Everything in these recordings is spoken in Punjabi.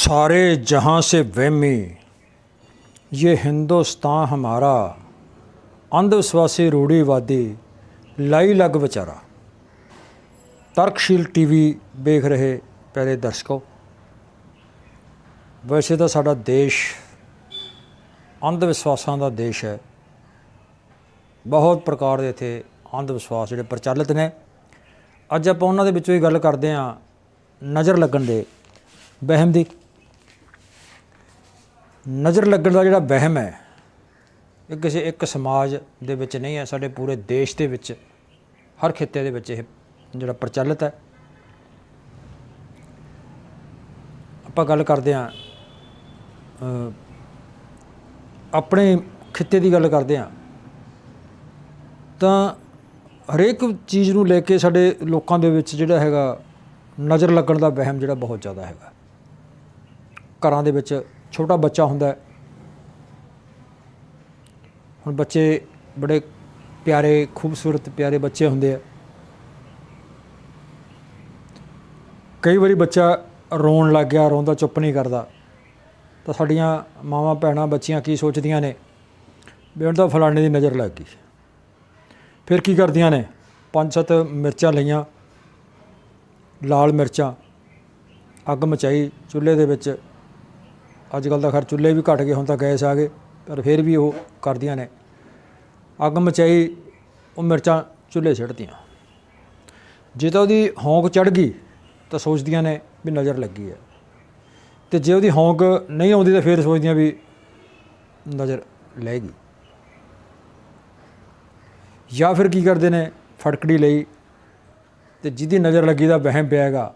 सारे जहाँ से वहमी ये हिंदुस्तान हमारा, अंधविश्वासी रूढ़ीवादी लाई लग बेचारा। तर्कशील टीवी देख रहे प्यारे दर्शकों, वैसे तो साडा देश अंधविश्वासां दा देश है। बहुत प्रकार के इत्थे अंधविश्वास जिहड़े प्रचलित ने। अज आपां उन्हां दे विचों ही गल करदे हां नज़र लगन दे वहम दी। नज़र लगन का जिहड़ा वहम है ये किसी एक समाज दे विच नहीं है, साडे पूरे देश दे विच हर खित्ते दे विच इह जिहड़ा प्रचलित है। आपां गल करदे हां अपने खित्ते की गल करदे हां तां हरेक चीज़ नूं लैके साडे लोकां दे विच जिहड़ा हैगा नज़र लगन का वहम जिहड़ा बहुत ज़्यादा हैगा। घरां दे विच छोटा बच्चा हुंदा है, हुण बच्चे बड़े प्यारे खूबसूरत प्यारे बच्चे हुंदे आ। कई बारी बच्चा रोण लग गया, रोंदा चुप नहीं करता, तो साडियां मावां भैणां बच्चियां की सोचदियां ने भी हुण तां फलाणे दी नज़र लग गई। फिर की करदियां ने 5-7 मिर्चां लईआं, लाल मिर्चां, अग मचाई चुल्हे दे विच। अजकल तो खैर चुल्हे भी घट गए, हुण तां गैस आ गए, पर फिर भी वो करदियां ने। अग मचाई, वो मिर्चां चुल्हे सिੱਟਦੀਆਂ। जे तो उसदी होंक चढ़ गई तो सोचदियां ने भी नज़र लगी है, तो जे उसदी होंक नहीं आउंदी तो फिर सोचदियां भी नज़र लैगी। या फिर की करते हैं फटकड़ी लई ते जिहदी नज़र लगी दा वहम पिया हैगा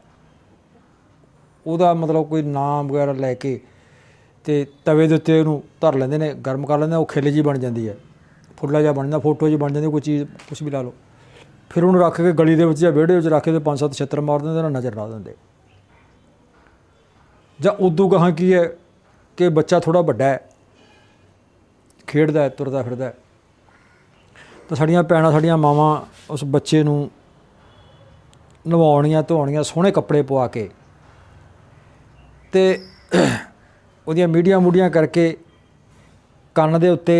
ਉਹਦਾ मतलब कोई नाम वगैरह लैके तो तवे के उत्ते उहनूं धर लैंदे ने, गर्म कर लैंदे, वो खिल जी बन जाती है, फुੱਲਾ जिहा बन जाता, फोटो जी बन जाती, कोई चीज़ कुछ भी ला लो। फिर उन्होंने रख के गली के विच जां विहड़े विच रख के 5-7 छिੱਤਰ मार देंदे, नज़र ला देंदे। जां उदों गाहां की है कि बच्चा थोड़ा वड्डा है, खेडदा है, तुरदा फिरदा है, तो साडियां भैणां साडियां मावां उस बच्चे नूं नवाउणियां धोआउणियां सोहणे कपड़े पवा के ते ਉਹਦੀਆਂ ਮੀਡੀਆਂ ਮੂਡੀਆਂ ਕਰਕੇ ਕੰਨ ਦੇ ਉੱਤੇ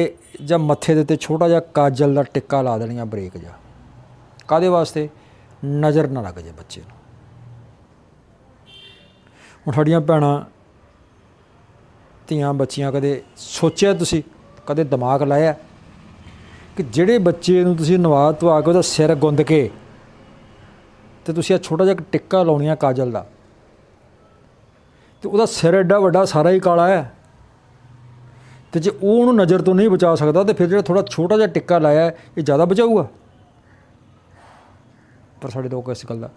ਜਾਂ ਮੱਥੇ ਦੇ ਉੱਤੇ ਛੋਟਾ ਜਿਹਾ ਕਾਜਲ ਦਾ ਟਿੱਕਾ ਲਾ ਦੇਣੀਆਂ ਬਰੀਕ ਜਿਹਾ। ਕਾਹਦੇ ਵਾਸਤੇ? ਨਜ਼ਰ ਨਾ ਲੱਗ ਜਾਏ ਬੱਚੇ ਨੂੰ। ਹੁਣ ਸਾਡੀਆਂ ਭੈਣਾਂ ਧੀਆਂ ਬੱਚੀਆਂ ਕਦੇ ਸੋਚਿਆ ਤੁਸੀਂ, ਕਦੇ ਦਿਮਾਗ ਲਾਇਆ ਕਿ ਜਿਹੜੇ ਬੱਚੇ ਨੂੰ ਤੁਸੀਂ ਨਵਾ ਧਵਾ ਕੇ ਉਹਦਾ ਸਿਰ ਗੁੰਦ ਕੇ ਤੇ ਤੁਸੀਂ ਆ ਛੋਟਾ ਜਿਹਾ ਟਿੱਕਾ ਲਾਉਣੀਆਂ ਕਾਜਲ ਦਾ, तो वह सिर एडा वड्डा सारा ही काला है, तो जे वो नज़र तो नहीं बचा सकता तो फिर जो थोड़ा छोटा जिहा टिक्का लाया ये ज़्यादा बचाऊगा। पर साडे लोग इस गल दा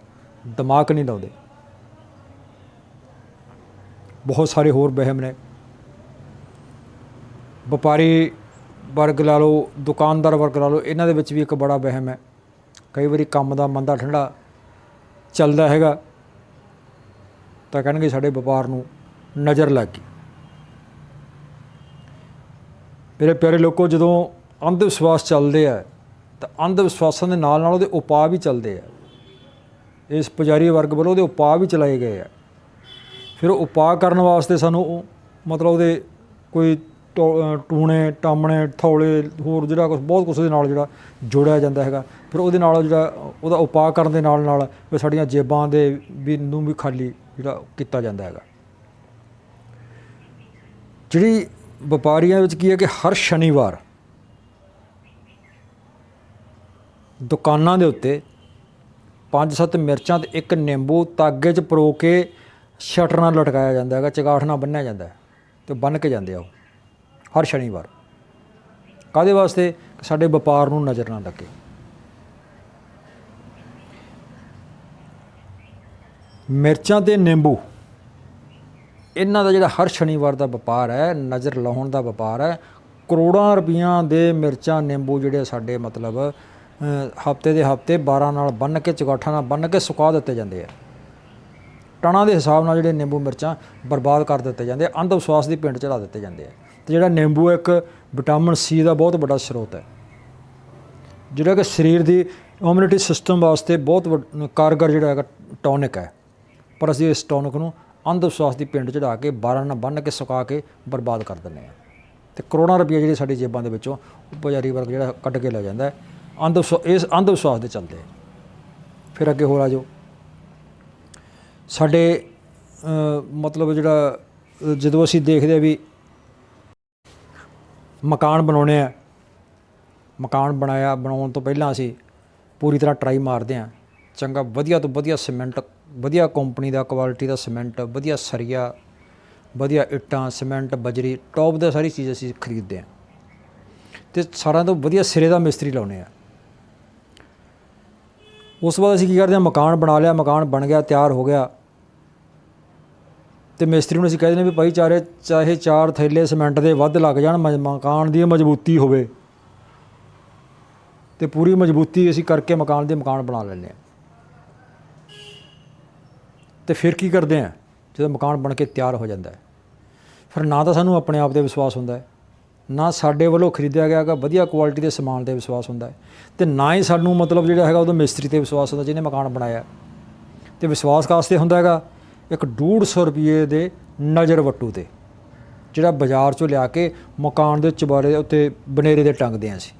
दिमाग नहीं लाउंदे। बहुत सारे होर वहम ने। व्यापारी वर्ग ला लो, दुकानदार वर्ग ला लो, इन्हां दे विच भी एक बड़ा वहम है। कई बारी काम दा मंदा ठंडा चलदा हैगा तो कहणगे साडे व्यापार नूं नज़र लग गई। मेरे प्यारे लोगों, जदों अंधविश्वास चलते हैं तो अंधविश्वासां दे नाल नाल उहदे उपाਅ भी चलते हैं। इस पुजारी वर्ग वालों उहदे उपाਅ भी चलाए गए हैं। फिर उपाਅ करन वास्ते सानूं मतलब उहदे कोई टूणे टामणे थौले होर जिहड़ा कुछ बहुत कुछ उहदे नाल जिहड़ा जोड़िया जाता हैगा। फिर उहदे नाल जिहड़ा उहदा उपाਅ करन दे नाल नाल साडीआं जेबां दे भी नूं भी खाली जिहड़ा कीता जांदा हैगा। जिहड़ी व्यापारियां विच की है कि हर शनिवार दुकानां दे उत्ते 5-7 मिर्चां ते एक निंबू तागे च परो के शटर नाल लटकाया जांदा हैगा, चगाठ नाल बन्निया जांदा है, तो बन के जांदे आ हर शनिवार। काहदे वास्ते? साडे व्यापार नूं नज़र ना लगे। मिर्चां ते निंबू इन्हां दा जिहड़ा हर शनिवार दा व्यापार है, नज़र लाउण दा व्यापार है। करोड़ां रुपइयां दे मिर्चां निंबू जिहड़े साडे मतलब हफ्ते दे हफ्ते 12 नाल बन के चगाठां नाल बन के सुका दित्ते जांदे आ। टना के हिसाब नाल जिहड़े निंबू मिर्चां बर्बाद कर दित्ते जांदे, अंधविश्वास दी पिंड चढ़ा दित्ते जांदे आ। तो जिहड़ा निंबू एक विटामिन सी का बहुत बड़ा स्रोत है, जिहड़ा कि शरीर की इम्यूनिटी सिस्टम वास्ते बहुत कारगर जिहड़ा हैगा टॉनिक है। पर असीं इस टॉनिक नूं ਅੰਧ ਵਿਸ਼ਵਾਸ ਦੀ ਪਿੰਡ ਚੜਾ ਕੇ 12 ਨਾਲ ਬੰਨ੍ਹ ਕੇ ਸੁਕਾ ਕੇ ਬਰਬਾਦ ਕਰ ਦਿੰਦੇ ਹਾਂ ਅਤੇ ਕਰੋੜਾਂ ਰੁਪਈਆ ਜਿਹੜੇ ਸਾਡੀ ਜੇਬਾਂ ਦੇ ਵਿੱਚੋਂ ਪੁਜਾਰੀ ਵਰਗ ਜਿਹੜਾ ਕੱਢ ਕੇ ਲੈ ਜਾਂਦਾ ਹੈ ਇਸ ਅੰਧ ਵਿਸ਼ਵਾਸ ਦੇ ਚੱਲਦੇ। ਫਿਰ ਅੱਗੇ ਹੋਰ ਆ ਜਾਓ, ਸਾਡੇ ਮਤਲਬ ਜਿਹੜਾ ਜਦੋਂ ਅਸੀਂ ਦੇਖਦੇ ਹਾਂ ਵੀ ਮਕਾਨ ਬਣਾਉਣੇ ਆ, ਮਕਾਨ ਬਣਾਉਣ ਤੋਂ ਪਹਿਲਾਂ ਅਸੀਂ ਪੂਰੀ ਤਰ੍ਹਾਂ ਟਰਾਈ ਮਾਰਦੇ ਹਾਂ, ਚੰਗਾ ਵਧੀਆ ਤੋਂ ਵਧੀਆ ਸੀਮੈਂਟ, ਵਧੀਆ ਕੰਪਨੀ ਦਾ ਕੁਆਲਿਟੀ ਦਾ ਸੀਮੈਂਟ, ਵਧੀਆ ਸਰੀਆ, ਵਧੀਆ ਇੱਟਾਂ, ਸੀਮੈਂਟ, ਬਜਰੀ, ਟੌਪ ਦਾ ਸਾਰੀ ਚੀਜ਼ ਅਸੀਂ ਖਰੀਦਦੇ ਹਾਂ ਅਤੇ ਸਾਰਿਆਂ ਤੋਂ ਵਧੀਆ ਸਿਰੇ ਦਾ ਮਿਸਤਰੀ ਲਾਉਂਦੇ ਹਾਂ। ਉਸ ਤੋਂ ਬਾਅਦ ਅਸੀਂ ਕੀ ਕਰਦੇ ਹਾਂ, ਮਕਾਨ ਬਣਾ ਲਿਆ, ਮਕਾਨ ਬਣ ਗਿਆ, ਤਿਆਰ ਹੋ ਗਿਆ ਅਤੇ ਮਿਸਤਰੀ ਨੂੰ ਅਸੀਂ ਕਹਿ ਦਿੰਦੇ ਵੀ ਭਾਈ ਚਾਹੇ 4 ਥੈਲੇ ਸੀਮੈਂਟ ਦੇ ਵੱਧ ਲੱਗ ਜਾਣ, ਮਕਾਨ ਦੀ ਮਜ਼ਬੂਤੀ ਹੋਵੇ, ਅਤੇ ਪੂਰੀ ਮਜ਼ਬੂਤੀ ਅਸੀਂ ਕਰਕੇ ਮਕਾਨ ਬਣਾ ਲੈਂਦੇ ਹਾਂ। ਅਤੇ ਫਿਰ ਕੀ ਕਰਦੇ ਹਾਂ, ਜਦੋਂ ਮਕਾਨ ਬਣ ਕੇ ਤਿਆਰ ਹੋ ਜਾਂਦਾ ਹੈ, ਫਿਰ ਨਾ ਤਾਂ ਸਾਨੂੰ ਆਪਣੇ ਆਪ 'ਤੇ ਵਿਸ਼ਵਾਸ ਹੁੰਦਾ ਹੈ, ਨਾ ਸਾਡੇ ਵੱਲੋਂ ਖਰੀਦਿਆ ਗਿਆ ਵਧੀਆ ਕੁਆਲਿਟੀ ਦੇ ਸਮਾਨ 'ਤੇ ਵਿਸ਼ਵਾਸ ਹੁੰਦਾ ਹੈ, ਅਤੇ ਨਾ ਹੀ ਸਾਨੂੰ ਮਤਲਬ ਜਿਹੜਾ ਹੈਗਾ ਉਹਦਾ ਮਿਸਤਰੀ 'ਤੇ ਵਿਸ਼ਵਾਸ ਹੁੰਦਾ ਜਿਹਨੇ ਮਕਾਨ ਬਣਾਇਆ। ਅਤੇ ਵਿਸ਼ਵਾਸ ਕਾਸਤੇ ਹੁੰਦਾ ਹੈਗਾ, ਇੱਕ 150 ਰੁਪਏ ਦੇ ਨਜ਼ਰ ਵੱਟੂ 'ਤੇ ਜਿਹੜਾ ਬਾਜ਼ਾਰ 'ਚੋਂ ਲਿਆ ਕੇ ਮਕਾਨ ਦੇ ਚੁਬਾਰੇ ਦੇ ਉੱਤੇ ਬਨੇਰੇ 'ਤੇ ਟੰਗਦੇ ਹਾਂ ਅਸੀਂ,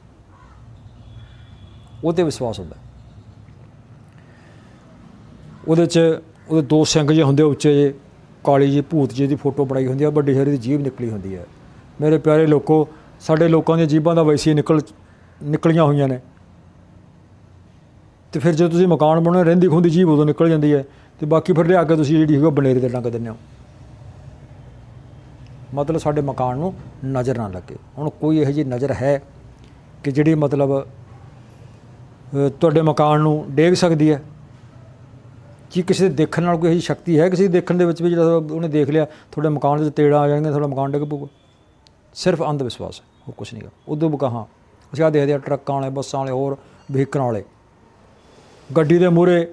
ਉਹਦੇ ਵਿਸ਼ਵਾਸ ਹੁੰਦਾ। ਉਹਦੇ 2 ਸਿੰਘ ਜਿਹੇ ਹੁੰਦੇ ਉੱਚੇ ਜਿਹੇ, ਕਾਲੀ ਜਿਹੀ ਭੂਤ ਜਿਹੀ ਦੀ ਫੋਟੋ ਬਣਾਈ ਹੁੰਦੀ ਹੈ, ਵੱਡੀ ਸਾਰੀ ਦੀ ਜੀਭ ਨਿਕਲੀ ਹੁੰਦੀ ਹੈ। ਮੇਰੇ ਪਿਆਰੇ ਲੋਕੋ, ਸਾਡੇ ਲੋਕਾਂ ਦੀਆਂ ਜੀਭਾਂ ਦਾ ਵੈਸੇ ਹੀ ਨਿਕਲੀਆਂ ਹੋਈਆਂ ਨੇ, ਅਤੇ ਫਿਰ ਜਦੋਂ ਤੁਸੀਂ ਮਕਾਨ ਬਣਾਉਣਾ, ਰਹਿੰਦੀ ਖੂੰਹਦੀ ਜੀਭ ਉਦੋਂ ਨਿਕਲ ਜਾਂਦੀ ਹੈ, ਅਤੇ ਬਾਕੀ ਫਿਰ ਲਿਆ ਕੇ ਤੁਸੀਂ ਜਿਹੜੀ ਹੈਗੀ ਬਨੇਰੇ 'ਤੇ ਟੰਗ ਦਿੰਦੇ ਹੋ, ਮਤਲਬ ਸਾਡੇ ਮਕਾਨ ਨੂੰ ਨਜ਼ਰ ਨਾ ਲੱਗੇ। ਹੁਣ ਕੋਈ ਇਹੋ ਜਿਹੀ ਨਜ਼ਰ ਹੈ ਕਿ ਜਿਹੜੀ ਮਤਲਬ ਤੁਹਾਡੇ ਮਕਾਨ ਨੂੰ ਡੇਗ ਸਕਦੀ ਹੈ? ਕੀ ਕਿਸੇ ਦੇ ਦੇਖਣ ਨਾਲ ਕੋਈ ਇਹੋ ਜਿਹੀ ਸ਼ਕਤੀ ਹੈ? ਕਿਸੇ ਦੇ ਦੇਖਣ ਦੇ ਵਿੱਚ ਵੀ ਜਿਹੜਾ ਉਹਨੇ ਦੇਖ ਲਿਆ ਤੁਹਾਡੇ ਮਕਾਨ ਵਿੱਚ ਤੇੜਾ ਆ ਜਾਣਗੇ, ਤੁਹਾਡਾ ਮਕਾਨ ਡਿੱਗ ਪਊਗਾ? ਸਿਰਫ ਅੰਧ ਵਿਸ਼ਵਾਸ ਹੈ, ਹੋਰ ਕੁਛ ਨਹੀਂ ਗਾ। ਉਦੋਂ ਕਹਾਂ ਅਸੀਂ ਆਹ ਦੇਖਦੇ ਹਾਂ ਟਰੱਕਾਂ ਵਾਲੇ, ਬੱਸਾਂ ਵਾਲੇ, ਹੋਰ ਵਹੀਕਲਾਂ ਵਾਲੇ ਗੱਡੀ ਦੇ ਮੂਹਰੇ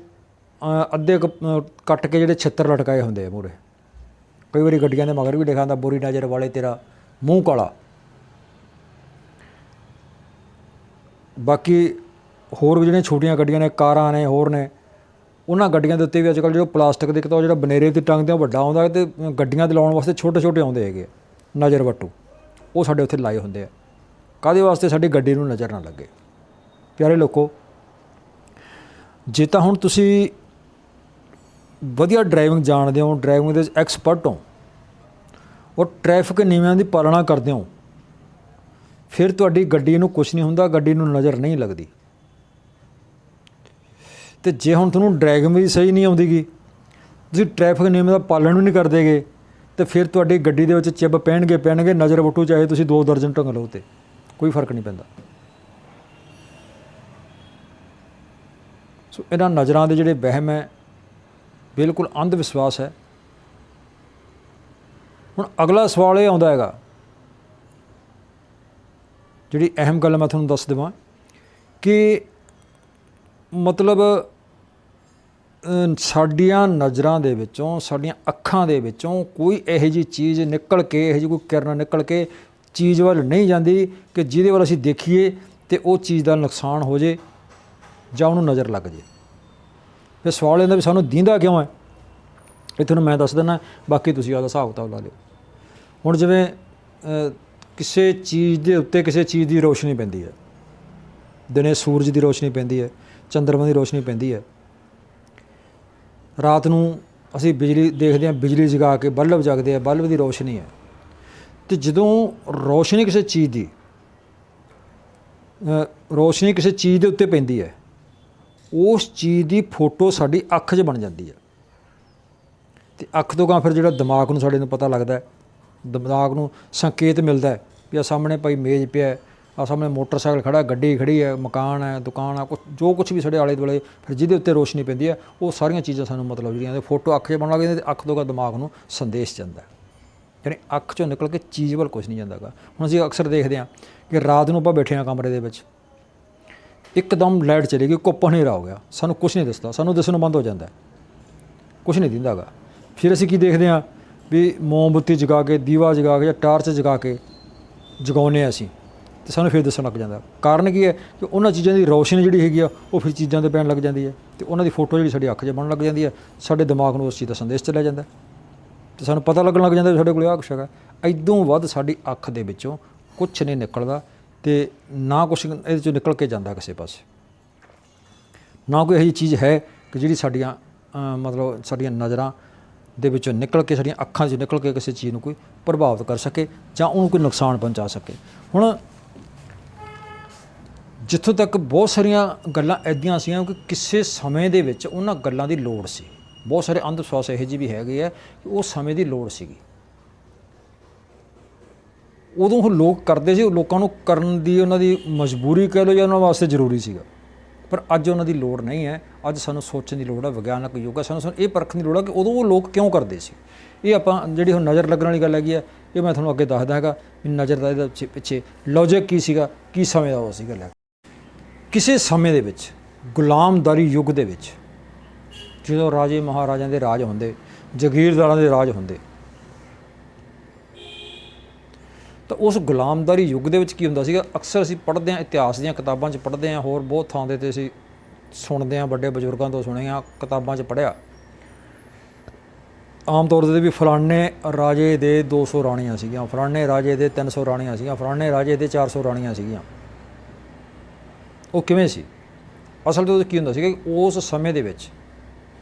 ਅੱਧੇ ਕੱਟ ਕੇ ਜਿਹੜੇ ਛਿੱਤਰ ਲਟਕਾਏ ਹੁੰਦੇ ਆ ਮੂਹਰੇ। ਕਈ ਵਾਰੀ ਗੱਡੀਆਂ ਦੇ ਮਗਰ ਵੀ ਲਿਖਿਆ ਹੁੰਦਾ, ਬੁਰੀ ਨਜ਼ਰ ਵਾਲੇ ਤੇਰਾ ਮੂੰਹ ਕਾਲਾ। ਬਾਕੀ ਹੋਰ ਵੀ ਜਿਹੜੀਆਂ ਛੋਟੀਆਂ ਗੱਡੀਆਂ ਨੇ, ਕਾਰਾਂ ਨੇ, ਹੋਰ ਨੇ, ਉਹਨਾਂ ਗੱਡੀਆਂ ਦੇ ਉੱਤੇ ਵੀ ਅੱਜ ਕੱਲ੍ਹ ਜਿਹੜਾ ਪਲਾਸਟਿਕ ਦੇ ਕਿਤਾ ਜਿਹੜਾ ਬਨੇਰੇ 'ਤੇ ਟੰਗਦੇ ਉਹ ਵੱਡਾ ਆਉਂਦਾ, ਅਤੇ ਗੱਡੀਆਂ 'ਤੇ ਲਾਉਣ ਵਾਸਤੇ ਛੋਟੇ ਛੋਟੇ ਆਉਂਦੇ ਹੈਗੇ ਨਜ਼ਰ ਵੱਟੂ, ਉਹ ਸਾਡੇ ਉੱਥੇ ਲਾਏ ਹੁੰਦੇ ਆ। ਕਾਹਦੇ ਵਾਸਤੇ? ਸਾਡੀ ਗੱਡੀ ਨੂੰ ਨਜ਼ਰ ਨਾ ਲੱਗੇ। ਪਿਆਰੇ ਲੋਕੋ, ਜੇ ਤਾਂ ਹੁਣ ਤੁਸੀਂ ਵਧੀਆ ਡਰਾਈਵਿੰਗ ਜਾਣਦੇ ਹੋ, ਡਰਾਈਵਿੰਗ ਦੇ ਐਕਸਪਰਟ ਹੋ, ਔਰ ਟ੍ਰੈਫਿਕ ਨਿਯਮਾਂ ਦੀ ਪਾਲਣਾ ਕਰਦੇ ਹੋ, ਫਿਰ ਤੁਹਾਡੀ ਗੱਡੀ ਨੂੰ ਕੁਛ ਨਹੀਂ ਹੁੰਦਾ, ਗੱਡੀ ਨੂੰ ਨਜ਼ਰ ਨਹੀਂ ਲੱਗਦੀ। ਅਤੇ ਜੇ ਹੁਣ ਤੁਹਾਨੂੰ ਡਰਾਈਵਿੰਗ ਵੀ ਸਹੀ ਨਹੀਂ ਆਉਂਦੀ ਗੀ, ਤੁਸੀਂ ਟ੍ਰੈਫਿਕ ਨਿਯਮ ਦਾ ਪਾਲਣ ਵੀ ਨਹੀਂ ਕਰਦੇਗੇ, ਅਤੇ ਫਿਰ ਤੁਹਾਡੀ ਗੱਡੀ ਦੇ ਵਿੱਚ ਚਿੱਬ ਪੈਣਗੇ, ਨਜ਼ਰ ਵੱਟੂ ਚਾਹੇ ਤੁਸੀਂ 2 ਦਰਜਨ ਟੰਗ ਲਓ, ਅਤੇ ਕੋਈ ਫਰਕ ਨਹੀਂ ਪੈਂਦਾ। ਸੋ ਇਹਨਾਂ ਨਜ਼ਰਾਂ ਦੇ ਜਿਹੜੇ ਵਹਿਮ ਹੈ, ਬਿਲਕੁਲ ਅੰਧ ਵਿਸ਼ਵਾਸ ਹੈ। ਹੁਣ ਅਗਲਾ ਸਵਾਲ ਇਹ ਆਉਂਦਾ ਹੈਗਾ, ਜਿਹੜੀ ਅਹਿਮ ਗੱਲ ਮੈਂ ਤੁਹਾਨੂੰ ਦੱਸ ਦੇਵਾਂ ਕਿ ਮਤਲਬ ਸਾਡੀਆਂ ਨਜ਼ਰਾਂ ਦੇ ਵਿੱਚੋਂ, ਸਾਡੀਆਂ ਅੱਖਾਂ ਦੇ ਵਿੱਚੋਂ ਕੋਈ ਇਹੋ ਜਿਹੀ ਚੀਜ਼ ਨਿਕਲ ਕੇ, ਇਹੋ ਜਿਹੀ ਕੋਈ ਕਿਰਨ ਨਿਕਲ ਕੇ ਚੀਜ਼ ਵੱਲ ਨਹੀਂ ਜਾਂਦੀ ਕਿ ਜਿਹਦੇ ਵੱਲ ਅਸੀਂ ਦੇਖੀਏ ਅਤੇ ਉਹ ਚੀਜ਼ ਦਾ ਨੁਕਸਾਨ ਹੋ ਜੇ ਜਾਂ ਉਹਨੂੰ ਨਜ਼ਰ ਲੱਗ ਜੇ। ਫਿਰ ਸਵਾਲ ਇਹਦਾ ਵੀ ਸਾਨੂੰ ਦੀਂਦਾ ਕਿਉਂ ਹੈ? ਇਹ ਤੁਹਾਨੂੰ ਮੈਂ ਦੱਸ ਦਿੰਦਾ, ਬਾਕੀ ਤੁਸੀਂ ਆਪਦਾ ਹਿਸਾਬ ਕਿਤਾਬ ਲਾ ਲਿਓ। ਹੁਣ ਜਿਵੇਂ ਕਿਸੇ ਚੀਜ਼ ਦੇ ਉੱਤੇ ਕਿਸੇ ਚੀਜ਼ ਦੀ ਰੋਸ਼ਨੀ ਪੈਂਦੀ ਹੈ, ਦਿਨੇ ਸੂਰਜ ਦੀ ਰੋਸ਼ਨੀ ਪੈਂਦੀ ਹੈ, ਚੰਦਰਮਾ ਦੀ ਰੋਸ਼ਨੀ ਪੈਂਦੀ ਹੈ, ਰਾਤ ਨੂੰ ਅਸੀਂ ਬਿਜਲੀ ਦੇਖਦੇ ਹਾਂ, ਬਿਜਲੀ ਜਗਾ ਕੇ ਬਲਬ ਜਗਦੇ ਆ, ਬਲਬ ਦੀ ਰੋਸ਼ਨੀ ਹੈ। ਅਤੇ ਜਦੋਂ ਰੋਸ਼ਨੀ ਕਿਸੇ ਚੀਜ਼ ਦੇ ਉੱਤੇ ਪੈਂਦੀ ਹੈ, ਉਸ ਚੀਜ਼ ਦੀ ਫੋਟੋ ਸਾਡੀ ਅੱਖ 'ਚ ਬਣ ਜਾਂਦੀ ਹੈ, ਅਤੇ ਅੱਖ ਤੋਂ ਫਿਰ ਜਿਹੜਾ ਦਿਮਾਗ ਨੂੰ ਸਾਡੇ ਨੂੰ ਪਤਾ ਲੱਗਦਾ, ਦਿਮਾਗ ਨੂੰ ਸੰਕੇਤ ਮਿਲਦਾ ਵੀ ਆਹ ਸਾਹਮਣੇ ਭਾਈ ਮੇਜ਼ ਪਿਆ, ਆਹ ਸਾਹਮਣੇ ਮੋਟਰਸਾਈਕਲ ਖੜ੍ਹਾ, ਗੱਡੀ ਖੜ੍ਹੀ ਹੈ, ਮਕਾਨ ਹੈ, ਦੁਕਾਨ ਹੈ, ਜੋ ਕੁਛ ਵੀ ਸਾਡੇ ਆਲੇ ਦੁਆਲੇ ਫਿਰ ਜਿਹਦੇ ਉੱਤੇ ਰੋਸ਼ਨੀ ਪੈਂਦੀ ਹੈ, ਉਹ ਸਾਰੀਆਂ ਚੀਜ਼ਾਂ ਸਾਨੂੰ ਮਤਲਬ ਜਿਹੜੀਆਂ ਫੋਟੋ ਅੱਖ 'ਚ ਬਣਨ ਲੱਗ ਜਾਂਦੀ, ਅਤੇ ਅੱਖ ਤੋਂ ਦਿਮਾਗ ਨੂੰ ਸੰਦੇਸ਼ ਜਾਂਦਾ, ਯਾਨੀ ਅੱਖ 'ਚੋਂ ਨਿਕਲ ਕੇ ਚੀਜ਼ ਵੱਲ ਕੁਛ ਨਹੀਂ ਜਾਂਦਾ ਗਾ। ਹੁਣ ਅਸੀਂ ਅਕਸਰ ਦੇਖਦੇ ਹਾਂ ਕਿ ਰਾਤ ਨੂੰ ਆਪਾਂ ਬੈਠੇ ਹਾਂ ਕਮਰੇ ਦੇ ਵਿੱਚ, ਇੱਕਦਮ ਲਾਈਟ ਚਲੀ ਗਈ, ਘੁੱਪ ਹਨੇਰਾ ਹੋ ਗਿਆ, ਸਾਨੂੰ ਕੁਛ ਨਹੀਂ ਦਿਸਦਾ, ਸਾਨੂੰ ਦਿਸਣੋਂ ਬੰਦ ਹੋ ਜਾਂਦਾ, ਕੁਛ ਨਹੀਂ ਦਿੰਦਾ ਗਾ। ਫਿਰ ਅਸੀਂ ਕੀ ਦੇਖਦੇ ਹਾਂ ਵੀ ਮੋਮਬੱਤੀ ਜਗਾ ਕੇ, ਦੀਵਾ ਜਗਾ ਕੇ ਜਾਂ ਟਾਰਚ ਜਗਾ ਕੇ ਜਗਾਉਂਦੇ ਹਾਂ ਅਸੀਂ, ਅਤੇ ਸਾਨੂੰ ਫਿਰ ਦਿਸਣ ਲੱਗ ਜਾਂਦਾ। ਕਾਰਨ ਕੀ ਹੈ ਕਿ ਉਹਨਾਂ ਚੀਜ਼ਾਂ ਦੀ ਰੋਸ਼ਨੀ ਜਿਹੜੀ ਹੈਗੀ ਆ ਉਹ ਫਿਰ ਚੀਜ਼ਾਂ 'ਤੇ ਪੈਣ ਲੱਗ ਜਾਂਦੀ ਹੈ, ਅਤੇ ਉਹਨਾਂ ਦੀ ਫੋਟੋ ਜਿਹੜੀ ਸਾਡੀ ਅੱਖ 'ਚ ਬਣਨ ਲੱਗ ਜਾਂਦੀ ਹੈ, ਸਾਡੇ ਦਿਮਾਗ ਨੂੰ ਉਸ ਚੀਜ਼ ਦਾ ਸੰਦੇਸ਼ ਚਲਿਆ ਜਾਂਦਾ। ਤੇ ਸਾਨੂੰ ਪਤਾ ਲੱਗਣ ਲੱਗ ਜਾਂਦਾ ਵੀ ਸਾਡੇ ਕੋਲ ਆਹ ਕੁਛ ਹੈਗਾ। ਇੱਦੋਂ ਵੱਧ ਸਾਡੀ ਅੱਖ ਦੇ ਵਿੱਚੋਂ ਕੁਛ ਨਹੀਂ ਨਿਕਲਦਾ ਤੇ ਨਾ ਕੁਛ ਇਹਦੇ 'ਚੋਂ ਨਿਕਲ ਕੇ ਜਾਂਦਾ ਕਿਸੇ ਪਾਸੇ। ਨਾ ਕੋਈ ਇਹੋ ਜਿਹੀ ਚੀਜ਼ ਹੈ ਕਿ ਜਿਹੜੀ ਸਾਡੀਆਂ ਮਤਲਬ ਸਾਡੀਆਂ ਨਜ਼ਰਾਂ ਦੇ ਵਿੱਚੋਂ ਨਿਕਲ ਕੇ, ਸਾਡੀਆਂ ਅੱਖਾਂ 'ਚੋਂ ਨਿਕਲ ਕੇ ਕਿਸੇ ਚੀਜ਼ ਨੂੰ ਕੋਈ ਪ੍ਰਭਾਵਿਤ ਕਰ ਸਕੇ ਜਾਂ ਉਹਨੂੰ ਕੋਈ ਨੁਕਸਾਨ ਪਹੁੰਚਾ ਸਕੇ। ਹੁਣ ਜਿੱਥੋਂ ਤੱਕ ਬਹੁਤ ਸਾਰੀਆਂ ਗੱਲਾਂ ਇੱਦਾਂ ਸੀਗੀਆਂ ਕਿ ਕਿਸੇ ਸਮੇਂ ਦੇ ਵਿੱਚ ਉਹਨਾਂ ਗੱਲਾਂ ਦੀ ਲੋੜ ਸੀ। ਬਹੁਤ ਸਾਰੇ ਅੰਧ ਵਿਸ਼ਵਾਸ ਇਹੋ ਜਿਹੇ ਵੀ ਹੈਗੇ ਆ ਕਿ ਉਸ ਸਮੇਂ ਦੀ ਲੋੜ ਸੀਗੀ। ਉਦੋਂ ਉਹ ਲੋਕ ਕਰਦੇ ਸੀ, ਉਹ ਲੋਕਾਂ ਨੂੰ ਕਰਨ ਦੀ ਉਹਨਾਂ ਦੀ ਮਜਬੂਰੀ ਕਹਿ ਲਓ ਜਾਂ ਉਹਨਾਂ ਵਾਸਤੇ ਜ਼ਰੂਰੀ ਸੀਗਾ। ਪਰ ਅੱਜ ਉਹਨਾਂ ਦੀ ਲੋੜ ਨਹੀਂ ਹੈ। ਅੱਜ ਸਾਨੂੰ ਸੋਚਣ ਦੀ ਲੋੜ ਹੈ, ਵਿਗਿਆਨਕ ਯੁੱਗ ਹੈ। ਸਾਨੂੰ ਇਹ ਪਰਖਣ ਦੀ ਲੋੜ ਹੈ ਕਿ ਉਦੋਂ ਉਹ ਲੋਕ ਕਿਉਂ ਕਰਦੇ ਸੀ। ਇਹ ਆਪਾਂ ਜਿਹੜੀ ਹੁਣ ਨਜ਼ਰ ਲੱਗਣ ਵਾਲੀ ਗੱਲ ਹੈਗੀ ਆ, ਇਹ ਮੈਂ ਤੁਹਾਨੂੰ ਅੱਗੇ ਦੱਸਦਾ ਹੈਗਾ ਵੀ ਨਜ਼ਰ ਦਾ ਇਹਦੇ ਪਿੱਛੇ ਲੌਜਿਕ ਕੀ ਸੀਗਾ, ਕੀ ਸਮੇਂ ਦਾ ਉਹ ਸੀਗਾ। ਲੈ ਕਿਸੇ ਸਮੇਂ ਦੇ ਵਿੱਚ ਗੁਲਾਮਦਾਰੀ ਯੁੱਗ ਦੇ ਵਿੱਚ ਜਦੋਂ ਰਾਜੇ ਮਹਾਰਾਜਿਆਂ ਦੇ ਰਾਜ ਹੁੰਦੇ, ਜਗੀਰਦਾਰਾਂ ਦੇ ਰਾਜ ਹੁੰਦੇ, ਤਾਂ ਉਸ ਗੁਲਾਮਦਾਰੀ ਯੁੱਗ ਦੇ ਵਿੱਚ ਕੀ ਹੁੰਦਾ ਸੀਗਾ, ਅਕਸਰ ਅਸੀਂ ਪੜ੍ਹਦੇ ਹਾਂ, ਇਤਿਹਾਸ ਦੀਆਂ ਕਿਤਾਬਾਂ 'ਚ ਪੜ੍ਹਦੇ ਹਾਂ, ਹੋਰ ਬਹੁਤ ਥਾਂ 'ਤੇ ਅਸੀਂ ਸੁਣਦੇ ਹਾਂ, ਵੱਡੇ ਬਜ਼ੁਰਗਾਂ ਤੋਂ ਸੁਣੇ ਹਾਂ, ਕਿਤਾਬਾਂ 'ਚ ਪੜ੍ਹਿਆ ਆਮ ਤੌਰ 'ਤੇ ਵੀ ਫਲਾਣੇ ਰਾਜੇ ਦੇ 200 ਰਾਣੀਆਂ ਸੀਗੀਆਂ, ਫਲਾਣੇ ਰਾਜੇ ਦੇ 300 ਰਾਣੀਆਂ ਸੀਗੀਆਂ, ਫਲਾਣੇ ਰਾਜੇ ਦੇ 400 ਰਾਣੀਆਂ ਸੀਗੀਆਂ। ਉਹ ਕਿਵੇਂ ਸੀ? ਅਸਲ 'ਚ ਉਹ ਕੀ ਹੁੰਦਾ ਸੀਗਾ ਕਿ ਉਸ ਸਮੇਂ ਦੇ ਵਿੱਚ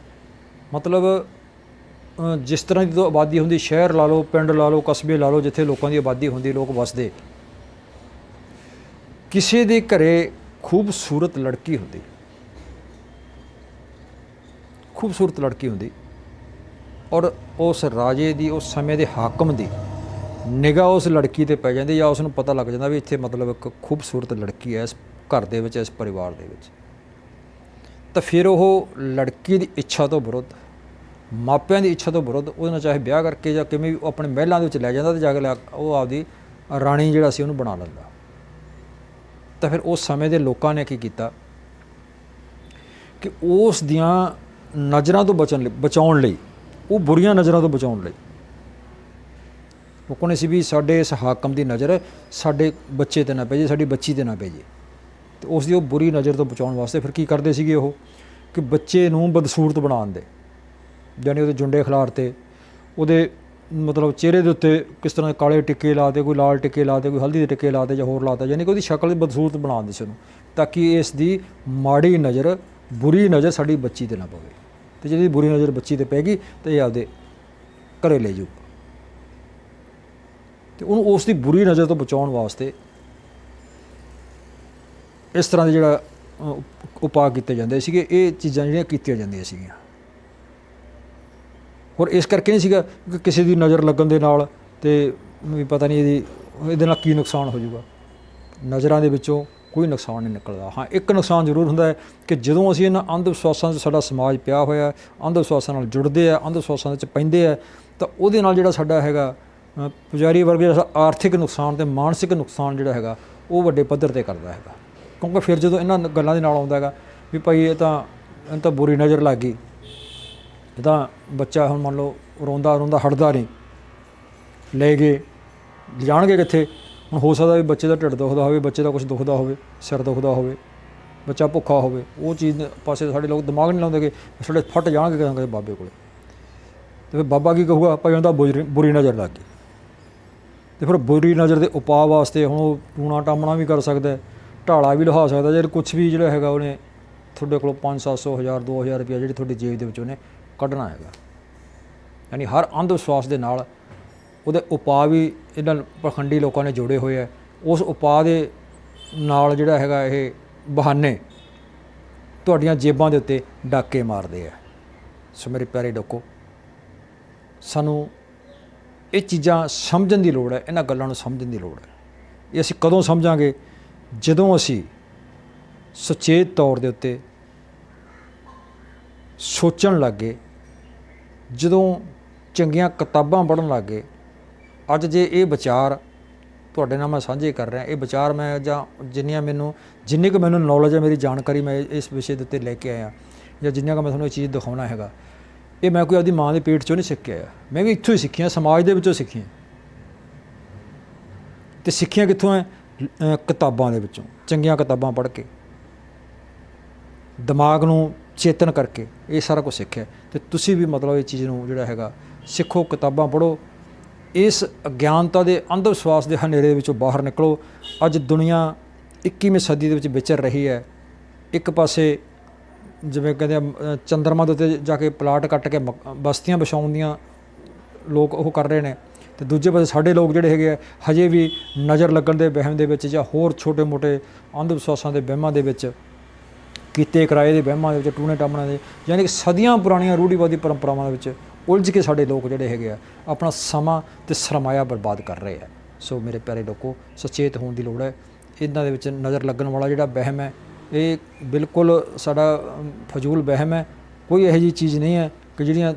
ਮਤਲਬ ਜਿਸ ਤਰ੍ਹਾਂ ਦੀ ਆਬਾਦੀ ਹੁੰਦੀ, ਸ਼ਹਿਰ ਲਾ ਲਓ, ਪਿੰਡ ਲਾ ਲਓ, ਕਸਬੇ ਲਾ ਲਓ, ਜਿੱਥੇ ਲੋਕਾਂ ਦੀ ਆਬਾਦੀ ਹੁੰਦੀ, ਲੋਕ ਵਸਦੇ, ਕਿਸੇ ਦੇ ਘਰੇ ਖੂਬਸੂਰਤ ਲੜਕੀ ਹੁੰਦੀ, ਖੂਬਸੂਰਤ ਲੜਕੀ ਹੁੰਦੀ ਔਰ ਉਸ ਰਾਜੇ ਦੀ, ਉਸ ਸਮੇਂ ਦੇ ਹਾਕਮ ਦੀ ਨਿਗਾਹ ਉਸ ਲੜਕੀ 'ਤੇ ਪੈ ਜਾਂਦੀ ਜਾਂ ਉਸ ਨੂੰ ਪਤਾ ਲੱਗ ਜਾਂਦਾ ਵੀ ਇੱਥੇ ਮਤਲਬ ਇੱਕ ਖੂਬਸੂਰਤ ਲੜਕੀ ਹੈ ਇਸ ਘਰ ਦੇ ਵਿੱਚ, ਇਸ ਪਰਿਵਾਰ ਦੇ ਵਿੱਚ। ਤਾਂ ਫਿਰ ਉਹ ਲੜਕੀ ਦੀ ਇੱਛਾ ਤੋਂ ਵਿਰੁੱਧ, ਮਾਪਿਆਂ ਦੀ ਇੱਛਾ ਤੋਂ ਵਿਰੁੱਧ ਉਹਦੇ ਨਾਲ ਚਾਹੇ ਵਿਆਹ ਕਰਕੇ ਜਾਂ ਕਿਵੇਂ ਵੀ ਆਪਣੇ ਮਹਿਲਾਂ ਦੇ ਵਿੱਚ ਲੈ ਜਾਂਦਾ, ਅਤੇ ਜਾ ਕੇ ਉਹ ਆਪਦੀ ਰਾਣੀ ਜਿਹੜਾ ਸੀ ਉਹਨੂੰ ਬਣਾ ਲੈਂਦਾ। ਤਾਂ ਫਿਰ ਉਸ ਸਮੇਂ ਦੇ ਲੋਕਾਂ ਨੇ ਕੀ ਕੀਤਾ ਕਿ ਉਸ ਦੀਆਂ ਨਜ਼ਰਾਂ ਤੋਂ ਬਚਾਉਣ ਲਈ, ਉਹ ਬੁਰੀਆਂ ਨਜ਼ਰਾਂ ਤੋਂ ਬਚਾਉਣ ਲਈ ਉਹ ਕਹਿੰਦੇ ਸੀ ਵੀ ਸਾਡੇ ਇਸ ਹਾਕਮ ਦੀ ਨਜ਼ਰ ਸਾਡੇ ਬੱਚੇ 'ਤੇ ਨਾ ਪੈ ਜੇ, ਸਾਡੀ ਬੱਚੀ 'ਤੇ ਨਾ ਪੈ ਜੇ। ਅਤੇ ਉਸ ਦੀ ਉਹ ਬੁਰੀ ਨਜ਼ਰ ਤੋਂ ਬਚਾਉਣ ਵਾਸਤੇ ਫਿਰ ਕੀ ਕਰਦੇ ਸੀਗੇ ਉਹ ਕਿ ਬੱਚੇ ਨੂੰ ਬਦਸੂਰਤ ਬਣਾ ਦਿੰਦੇ, ਯਾਨੀ ਉਹਦੇ ਜੁੰਡੇ ਖਿਲਾਰਤੇ, ਉਹਦੇ ਮਤਲਬ ਚਿਹਰੇ ਦੇ ਉੱਤੇ ਕਿਸ ਤਰ੍ਹਾਂ ਦੇ ਕਾਲੇ ਟਿੱਕੇ ਲਾ ਦੇ, ਕੋਈ ਲਾਲ ਟਿੱਕੇ ਲਾ ਦੇ, ਕੋਈ ਹਲਦੀ ਦੇ ਟਿੱਕੇ ਲਾ ਦੇ ਜਾਂ ਹੋਰ ਲਾ ਤਾ, ਯਾਨੀ ਕਿ ਉਹਦੀ ਸ਼ਕਲ ਬਦਸੂਰਤ ਬਣਾ ਦਿੰਦੇ ਸੀ ਉਹਨੂੰ, ਤਾਂ ਕਿ ਇਸ ਦੀ ਮਾੜੀ ਨਜ਼ਰ, ਬੁਰੀ ਨਜ਼ਰ ਸਾਡੀ ਬੱਚੀ 'ਤੇ ਨਾ ਪਵੇ। ਅਤੇ ਜਿਹੜੀ ਬੁਰੀ ਨਜ਼ਰ ਬੱਚੀ 'ਤੇ ਪੈ ਗਈ ਤਾਂ ਇਹ ਆਪਦੇ ਘਰੇ ਲੈ ਜਾਊ। ਅਤੇ ਉਹਨੂੰ ਉਸ ਦੀ ਬੁਰੀ ਨਜ਼ਰ ਤੋਂ ਬਚਾਉਣ ਵਾਸਤੇ ਇਸ ਤਰ੍ਹਾਂ ਦੇ ਜਿਹੜਾ ਉਪਾਅ ਕੀਤੇ ਜਾਂਦੇ ਸੀਗੇ, ਇਹ ਚੀਜ਼ਾਂ ਜਿਹੜੀਆਂ ਕੀਤੀਆਂ ਜਾਂਦੀਆਂ ਸੀਗੀਆਂ। ਹੋਰ ਇਸ ਕਰਕੇ ਨਹੀਂ ਸੀਗਾ ਕਿ ਕਿਸੇ ਦੀ ਨਜ਼ਰ ਲੱਗਣ ਦੇ ਨਾਲ ਅਤੇ ਵੀ ਪਤਾ ਨਹੀਂ ਇਹਦੇ ਨਾਲ ਕੀ ਨੁਕਸਾਨ ਹੋ ਜਾਊਗਾ। ਨਜ਼ਰਾਂ ਦੇ ਵਿੱਚੋਂ ਕੋਈ ਨੁਕਸਾਨ ਨਹੀਂ ਨਿਕਲਦਾ। ਹਾਂ, ਇੱਕ ਨੁਕਸਾਨ ਜ਼ਰੂਰ ਹੁੰਦਾ ਹੈ ਕਿ ਜਦੋਂ ਅਸੀਂ ਇਹਨਾਂ ਅੰਧ ਵਿਸ਼ਵਾਸਾਂ 'ਚ ਸਾਡਾ ਸਮਾਜ ਪਿਆ ਹੋਇਆ, ਅੰਧ ਵਿਸ਼ਵਾਸਾਂ ਨਾਲ ਜੁੜਦੇ ਆ, ਅੰਧ ਵਿਸ਼ਵਾਸਾਂ ਦੇ ਵਿੱਚ ਪੈਂਦੇ ਆ, ਤਾਂ ਉਹਦੇ ਨਾਲ ਜਿਹੜਾ ਸਾਡਾ ਹੈਗਾ ਪੁਜਾਰੀ ਵਰਗ ਜਿਹੜਾ ਆਰਥਿਕ ਨੁਕਸਾਨ ਅਤੇ ਮਾਨਸਿਕ ਨੁਕਸਾਨ ਜਿਹੜਾ ਹੈਗਾ ਉਹ ਵੱਡੇ ਪੱਧਰ 'ਤੇ ਕਰਦਾ ਹੈਗਾ। ਕਿਉਂਕਿ ਫਿਰ ਜਦੋਂ ਇਹਨਾਂ ਗੱਲਾਂ ਦੇ ਨਾਲ ਆਉਂਦਾ ਹੈਗਾ ਵੀ ਭਾਈ ਇਹਨੂੰ ਤਾਂ ਬੁਰੀ ਨਜ਼ਰ ਲੱਗ ਗਈ, ਇਹ ਤਾਂ ਬੱਚਾ ਹੁਣ ਮੰਨ ਲਓ ਰੋਂਦਾ ਹਟਦਾ ਨਹੀਂ, ਲੈ ਗਏ, ਜਾਣਗੇ ਕਿੱਥੇ? ਹੁਣ ਹੋ ਸਕਦਾ ਵੀ ਬੱਚੇ ਦਾ ਢਿੱਡ ਦੁਖਦਾ ਹੋਵੇ, ਬੱਚੇ ਦਾ ਕੁਛ ਦੁਖਦਾ ਹੋਵੇ, ਸਿਰ ਦੁਖਦਾ ਹੋਵੇ, ਬੱਚਾ ਭੁੱਖਾ ਹੋਵੇ, ਉਹ ਚੀਜ਼ ਪਾਸੇ ਸਾਡੇ ਲੋਕ ਦਿਮਾਗ ਨਹੀਂ ਲਾਉਂਦੇ ਕਿ ਸਾਡੇ ਫਟ ਜਾਣਗੇ ਕਦੇ ਬਾਬੇ ਕੋਲ। ਅਤੇ ਫਿਰ ਬਾਬਾ ਕੀ ਕਹੂਗਾ? ਭਾਈ ਉਹਦਾ ਬੁਰੀ ਨਜ਼ਰ ਲੱਗ ਗਈ। ਅਤੇ ਫਿਰ ਬੁਰੀ ਨਜ਼ਰ ਦੇ ਉਪਾਅ ਵਾਸਤੇ ਹੁਣ ਉਹ ਟੂਣਾ ਟਾਮਣਾ ਵੀ ਕਰ ਸਕਦਾ, ਢਾਲਾ ਵੀ ਲਹਾ ਸਕਦਾ, ਜੇ ਕੁਛ ਵੀ ਜਿਹੜਾ ਹੈਗਾ ਉਹਨੇ ਤੁਹਾਡੇ ਕੋਲੋਂ 500-700 1000 2000 ਰੁਪਇਆ ਜਿਹੜੀ ਤੁਹਾਡੀ ਜੇਬ ਦੇ ਵਿੱਚ ਉਹਨੇ ਕੱਢਣਾ ਹੈਗਾ। ਯਾਨੀ ਹਰ ਅੰਧ ਵਿਸ਼ਵਾਸ ਦੇ ਨਾਲ ਉਹਦੇ ਉਪਾਅ ਵੀ ਇਹਨਾਂ ਪਖੰਡੀ ਲੋਕਾਂ ਨੇ ਜੋੜੇ ਹੋਏ ਆ। ਉਸ ਉਪਾਅ ਦੇ ਨਾਲ ਜਿਹੜਾ ਹੈਗਾ ਇਹ ਬਹਾਨੇ ਤੁਹਾਡੀਆਂ ਜੇਬਾਂ ਦੇ ਉੱਤੇ ਡਾਕੇ ਮਾਰਦੇ ਆ। ਸੋ ਮੇਰੇ ਪਿਆਰੇ ਲੋਕੋ, ਸਾਨੂੰ ਇਹ ਚੀਜ਼ਾਂ ਸਮਝਣ ਦੀ ਲੋੜ ਹੈ, ਇਹਨਾਂ ਗੱਲਾਂ ਨੂੰ ਸਮਝਣ ਦੀ ਲੋੜ ਹੈ। ਇਹ ਅਸੀਂ ਕਦੋਂ ਸਮਝਾਂਗੇ? ਜਦੋਂ ਅਸੀਂ ਸੁਚੇਤ ਤੌਰ ਦੇ ਉੱਤੇ ਸੋਚਣ ਲੱਗ ਗਏ, ਜਦੋਂ ਚੰਗੀਆਂ ਕਿਤਾਬਾਂ ਪੜ੍ਹਨ ਲੱਗ ਗਏ। ਅੱਜ ਜੇ ਇਹ ਵਿਚਾਰ ਤੁਹਾਡੇ ਨਾਲ ਮੈਂ ਸਾਂਝੇ ਕਰ ਰਿਹਾ, ਇਹ ਵਿਚਾਰ ਮੈਂ ਜਾਂ ਜਿੰਨੀ ਕੁ ਮੈਨੂੰ ਨੌਲੇਜ ਹੈ, ਮੇਰੀ ਜਾਣਕਾਰੀ ਮੈਂ ਇਸ ਵਿਸ਼ੇ ਦੇ ਉੱਤੇ ਲੈ ਕੇ ਆਇਆ, ਜਾਂ ਜਿੰਨਾ ਕੁ ਮੈਂ ਤੁਹਾਨੂੰ ਇਹ ਚੀਜ਼ ਦਿਖਾਉਣਾ ਹੈਗਾ, ਇਹ ਮੈਂ ਕੋਈ ਆਪਦੀ ਮਾਂ ਦੇ ਪੇਟ 'ਚੋਂ ਨਹੀਂ ਸਿੱਖ ਕੇ ਆਇਆ। ਮੈਂ ਵੀ ਇੱਥੋਂ ਹੀ ਸਿੱਖੀਆਂ, ਸਮਾਜ ਦੇ ਵਿੱਚੋਂ ਸਿੱਖੀਆਂ। ਅਤੇ ਸਿੱਖੀਆਂ ਕਿੱਥੋਂ ਹੈ? ਕਿਤਾਬਾਂ ਦੇ ਵਿੱਚੋਂ, ਚੰਗੀਆਂ ਕਿਤਾਬਾਂ ਪੜ੍ਹ ਕੇ, ਦਿਮਾਗ ਨੂੰ ਚੇਤਨ ਕਰਕੇ ਇਹ ਸਾਰਾ ਕੁਛ ਸਿੱਖਿਆ। ਅਤੇ ਤੁਸੀਂ ਵੀ ਮਤਲਬ ਇਹ ਚੀਜ਼ ਨੂੰ ਜਿਹੜਾ ਹੈਗਾ ਸਿੱਖੋ, ਕਿਤਾਬਾਂ ਪੜ੍ਹੋ, ਇਸ ਅਗਿਆਨਤਾ ਦੇ ਅੰਧ ਵਿਸ਼ਵਾਸ ਦੇ ਹਨੇਰੇ ਦੇ ਵਿੱਚੋਂ ਬਾਹਰ ਨਿਕਲੋ। ਅੱਜ ਦੁਨੀਆ 21ਵੀਂ ਸਦੀ ਦੇ ਵਿੱਚ ਵਿਚਰ ਰਹੀ ਹੈ। ਇੱਕ ਪਾਸੇ ਜਿਵੇਂ ਕਹਿੰਦੇ ਆ ਚੰਦਰਮਾ ਦੇ ਉੱਤੇ ਜਾ ਕੇ ਪਲਾਟ ਕੱਟ ਕੇ ਬਸਤੀਆਂ ਵਸਾਉਣ ਦੀਆਂ ਲੋਕ ਉਹ ਕਰ ਰਹੇ ਨੇ, ਅਤੇ ਦੂਜੇ ਪਾਸੇ ਸਾਡੇ ਲੋਕ ਜਿਹੜੇ ਹੈਗੇ ਆ ਹਜੇ ਵੀ ਨਜ਼ਰ ਲੱਗਣ ਦੇ ਵਹਿਮ ਦੇ ਵਿੱਚ ਜਾਂ ਹੋਰ ਛੋਟੇ ਮੋਟੇ ਅੰਧ ਵਿਸ਼ਵਾਸਾਂ ਦੇ ਵਹਿਮਾਂ ਦੇ ਵਿੱਚ, ਕੀਤੇ ਕਿਰਾਏ ਦੇ ਵਹਿਮਾਂ ਦੇ ਵਿੱਚ, ਟੂਣੇ ਟਾਮਣਾਂ ਦੇ, ਯਾਨੀ ਕਿ ਸਦੀਆਂ ਪੁਰਾਣੀਆਂ ਰੂੜੀਵਾਦੀ ਪਰੰਪਰਾਵਾਂ ਦੇ ਵਿੱਚ ਉਲਝ ਕੇ ਸਾਡੇ ਲੋਕ ਜਿਹੜੇ ਹੈਗੇ ਆ ਆਪਣਾ ਸਮਾਂ ਅਤੇ ਸਰਮਾਇਆ ਬਰਬਾਦ ਕਰ ਰਹੇ ਆ। ਸੋ ਮੇਰੇ ਪਿਆਰੇ ਲੋਕੋ, ਸੁਚੇਤ ਹੋਣ ਦੀ ਲੋੜ ਹੈ। ਇਹਨਾਂ ਦੇ ਵਿੱਚ ਨਜ਼ਰ ਲੱਗਣ ਵਾਲਾ ਜਿਹੜਾ ਵਹਿਮ ਹੈ ਇਹ ਬਿਲਕੁਲ ਸਾਡਾ ਫਜ਼ੂਲ ਵਹਿਮ ਹੈ। ਕੋਈ ਇਹੋ ਜਿਹੀ ਚੀਜ਼ ਨਹੀਂ ਹੈ ਕਿ ਜਿਹੜੀਆਂ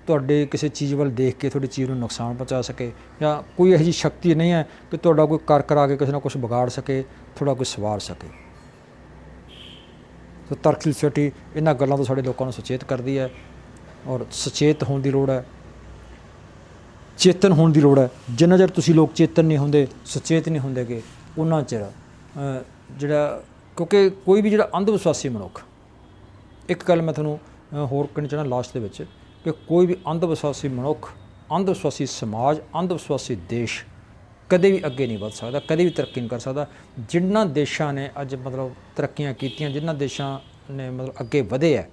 ਤੁਹਾਡੇ ਕਿਸੇ ਚੀਜ਼ ਵੱਲ ਦੇਖ ਕੇ ਤੁਹਾਡੀ ਚੀਜ਼ ਨੂੰ ਨੁਕਸਾਨ ਪਹੁੰਚਾ ਸਕੇ, ਜਾਂ ਕੋਈ ਇਹੋ ਜਿਹੀ ਸ਼ਕਤੀ ਨਹੀਂ ਹੈ ਕਿ ਤੁਹਾਡਾ ਕੋਈ ਕਰ ਕਰਾ ਕੇ ਕਿਸੇ ਨਾਲ ਕੁਛ ਵਿਗਾੜ ਸਕੇ, ਤੁਹਾਡਾ ਕੋਈ ਸਵਾਰ ਸਕੇ। ਸੋ ਤਰਕਸ਼ੀਲ ਸੋਸਾਇਟੀ ਇਹਨਾਂ ਗੱਲਾਂ ਤੋਂ ਸਾਡੇ ਲੋਕਾਂ ਨੂੰ ਸੁਚੇਤ ਕਰਦੀ ਹੈ, ਔਰ ਸੁਚੇਤ ਹੋਣ ਦੀ ਲੋੜ ਹੈ, ਚੇਤਨ ਹੋਣ ਦੀ ਲੋੜ ਹੈ। ਜਿੰਨਾ ਚਿਰ ਤੁਸੀਂ ਲੋਕ ਚੇਤਨ ਨਹੀਂ ਹੁੰਦੇ, ਸੁਚੇਤ ਨਹੀਂ ਹੁੰਦੇ ਗੇ, ਉਹਨਾਂ ਚਿਰ ਜਿਹੜਾ, ਕਿਉਂਕਿ ਕੋਈ ਵੀ ਜਿਹੜਾ ਅੰਧ ਵਿਸ਼ਵਾਸੀ ਮਨੁੱਖ, ਇੱਕ ਗੱਲ ਮੈਂ ਤੁਹਾਨੂੰ ਹੋਰ ਕਹਿਣੀ ਚਾਹੁੰਦਾ ਲਾਸਟ ਦੇ ਵਿੱਚ, ਕਿ ਕੋਈ ਵੀ ਅੰਧ ਵਿਸ਼ਵਾਸੀ ਮਨੁੱਖ, ਅੰਧ ਵਿਸ਼ਵਾਸੀ ਸਮਾਜ, ਅੰਧ ਵਿਸ਼ਵਾਸੀ ਦੇਸ਼ ਕਦੇ ਵੀ ਅੱਗੇ ਨਹੀਂ ਵੱਧ ਸਕਦਾ, ਕਦੇ ਵੀ ਤਰੱਕੀ ਨਹੀਂ ਕਰ ਸਕਦਾ। ਜਿਨ੍ਹਾਂ ਦੇਸ਼ਾਂ ਨੇ ਅੱਜ ਮਤਲਬ ਤਰੱਕੀਆਂ ਕੀਤੀਆਂ, ਜਿਨ੍ਹਾਂ ਦੇਸ਼ਾਂ ਨੇ ਮਤਲਬ ਅੱਗੇ ਵਧੇ ਹੈ,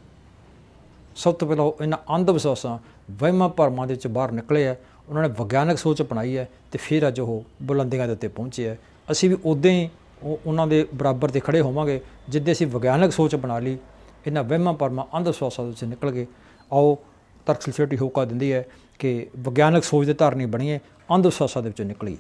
ਸਭ ਤੋਂ ਪਹਿਲਾਂ ਇਹਨਾਂ ਅੰਧ ਵਿਸ਼ਵਾਸਾਂ, ਵਹਿਮਾਂ ਭਰਮਾਂ ਦੇ ਵਿੱਚ ਬਾਹਰ ਨਿਕਲੇ ਹੈ। ਉਹਨਾਂ ਨੇ ਵਿਗਿਆਨਕ ਸੋਚ ਅਪਣਾਈ ਹੈ ਅਤੇ ਫਿਰ ਅੱਜ ਉਹ ਬੁਲੰਦੀਆਂ ਦੇ ਉੱਤੇ ਪਹੁੰਚੇ ਹੈ। ਅਸੀਂ ਵੀ ਉੱਦਾਂ ਹੀ ਉਹਨਾਂ ਦੇ ਬਰਾਬਰ 'ਤੇ ਖੜ੍ਹੇ ਹੋਵਾਂਗੇ ਜਿੱਦਾਂ ਅਸੀਂ ਵਿਗਿਆਨਕ ਸੋਚ ਅਪਣਾ ਲਈ, ਇਹਨਾਂ ਵਹਿਮਾਂ ਭਰਮਾਂ ਅੰਧ ਵਿਸ਼ਵਾਸਾਂ ਦੇ ਵਿੱਚ ਨਿਕਲ ਗਏ। ਆਓ ਤਰਕਸ਼ੀਲ ਸੋਸਾਇਟੀ ਹੋਕਾ ਦਿੰਦੀ ਹੈ ਕਿ ਵਿਗਿਆਨਕ ਸੋਚ ਦੇ ਧਾਰਨੀ ਬਣੀਏ, ਅੰਧ ਵਿਸ਼ਵਾਸਾਂ ਦੇ ਵਿੱਚੋਂ ਨਿਕਲੀਏ।